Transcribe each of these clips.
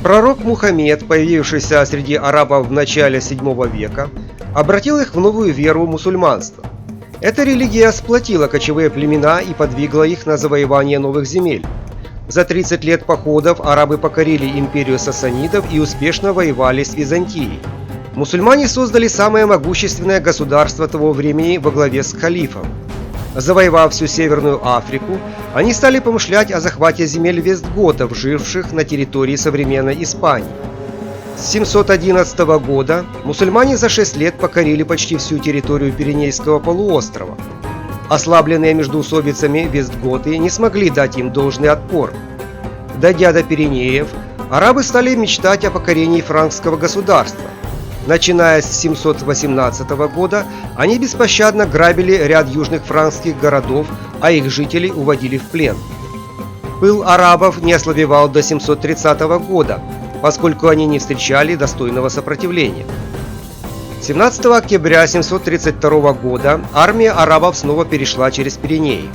Пророк Мухаммед, появившийся среди арабов в начале VII века, обратил их в новую веру мусульманство. Эта религия сплотила кочевые племена и подвигла их на завоевание новых земель. За 30 лет походов арабы покорили империю сасанидов и успешно воевали с Византией. Мусульмане создали самое могущественное государство того времени во главе с халифом. Завоевав всю Северную Африку, они стали помышлять о захвате земель вестготов, живших на территории современной Испании. С 711 года мусульмане за 6 лет покорили почти всю территорию Пиренейского полуострова. Ослабленные междоусобицами вестготы не смогли дать им должный отпор. Дойдя до Пиренеев, арабы стали мечтать о покорении франкского государства. Начиная с 718 года, они беспощадно грабили ряд южных франкских городов, а их жителей уводили в плен. Пыл арабов не ослабевал до 730 года, поскольку они не встречали достойного сопротивления. 17 октября 732 года армия арабов снова перешла через Пиренеи.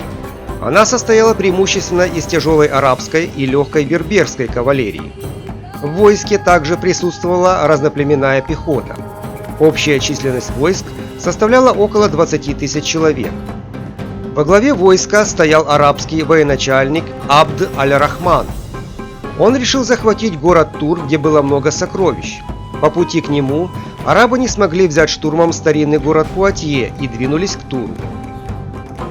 Она состояла преимущественно из тяжелой арабской и легкой берберской кавалерии. В войске также присутствовала разноплеменная пехота. Общая численность войск составляла около 20 тысяч человек. Во главе войска стоял арабский военачальник Абд аль-Рахман. Он решил захватить город Тур, где было много сокровищ. По пути к нему арабы не смогли взять штурмом старинный город Пуатье и двинулись к Туру.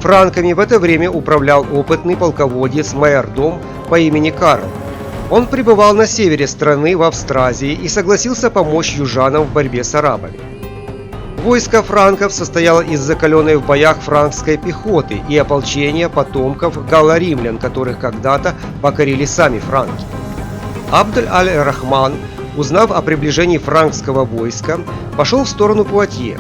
Франками в это время управлял опытный полководец Майордом по имени Карл. Он пребывал на севере страны в Австразии и согласился помочь южанам в борьбе с арабами. Войско франков состояло из закаленной в боях франкской пехоты и ополчения потомков галло-римлян, которых когда-то покорили сами франки. Абд аль-Рахман, узнав о приближении франкского войска, пошел в сторону Пуатье.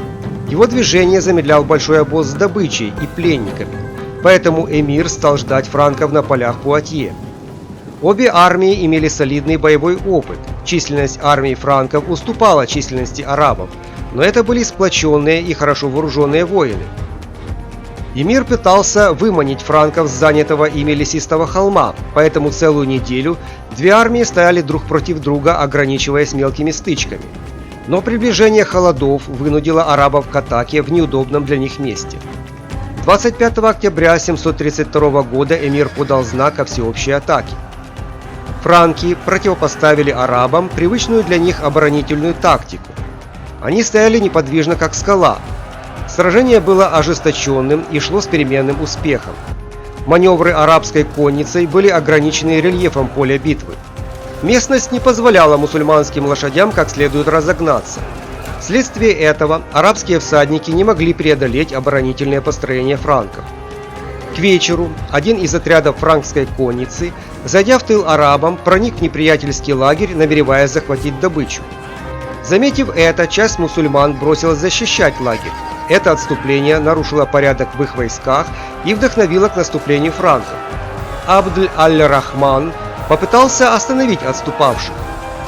Его движение замедлял большой обоз с добычей и пленниками, поэтому эмир стал ждать франков на полях Пуатье. Обе армии имели солидный боевой опыт. Численность армии франков уступала численности арабов, но это были сплоченные и хорошо вооруженные воины. Эмир пытался выманить франков с занятого ими лесистого холма, поэтому целую неделю две армии стояли друг против друга, ограничиваясь мелкими стычками. Но приближение холодов вынудило арабов к атаке в неудобном для них месте. 25 октября 732 года эмир подал знак о всеобщей атаке. Франки противопоставили арабам привычную для них оборонительную тактику. Они стояли неподвижно, как скала. Сражение было ожесточенным и шло с переменным успехом. Маневры арабской конницей были ограничены рельефом поля битвы. Местность не позволяла мусульманским лошадям как следует разогнаться. Вследствие этого арабские всадники не могли преодолеть оборонительные построения франков. К вечеру один из отрядов франкской конницы, зайдя в тыл арабам, проник в неприятельский лагерь, намереваясь захватить добычу. Заметив это, часть мусульман бросилась защищать лагерь. Это отступление нарушило порядок в их войсках и вдохновило к наступлению франков. Абд аль-Рахман попытался остановить отступавших.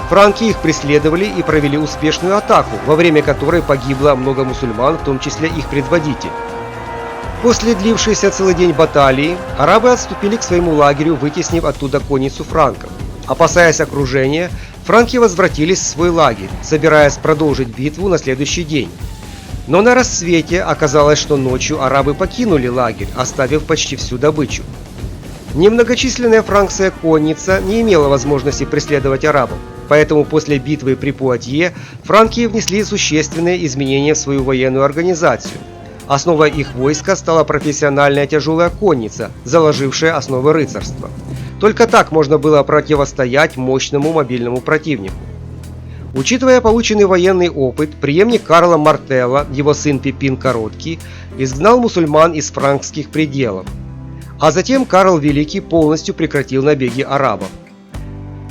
Франки их преследовали и провели успешную атаку, во время которой погибло много мусульман, в том числе их предводитель. После длившейся целый день баталии, арабы отступили к своему лагерю, вытеснив оттуда конницу франков. Опасаясь окружения, франки возвратились в свой лагерь, собираясь продолжить битву на следующий день. Но на рассвете оказалось, что ночью арабы покинули лагерь, оставив почти всю добычу. Немногочисленная франкская конница не имела возможности преследовать арабов, поэтому после битвы при Пуатье франки внесли существенные изменения в свою военную организацию. Основой их войска стала профессиональная тяжелая конница, заложившая основы рыцарства. Только так можно было противостоять мощному мобильному противнику. Учитывая полученный военный опыт, преемник Карла Мартелла, его сын Пипин Короткий, изгнал мусульман из франкских пределов. А затем Карл Великий полностью прекратил набеги арабов.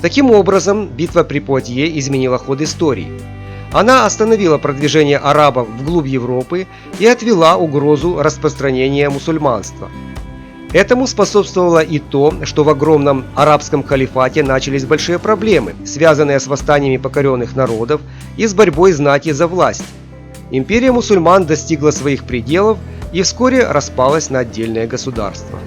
Таким образом, битва при Пуатье изменила ход истории. Она остановила продвижение арабов вглубь Европы и отвела угрозу распространения мусульманства. Этому способствовало и то, что в огромном арабском халифате начались большие проблемы, связанные с восстаниями покоренных народов и с борьбой знати за власть. Империя мусульман достигла своих пределов и вскоре распалась на отдельные государства.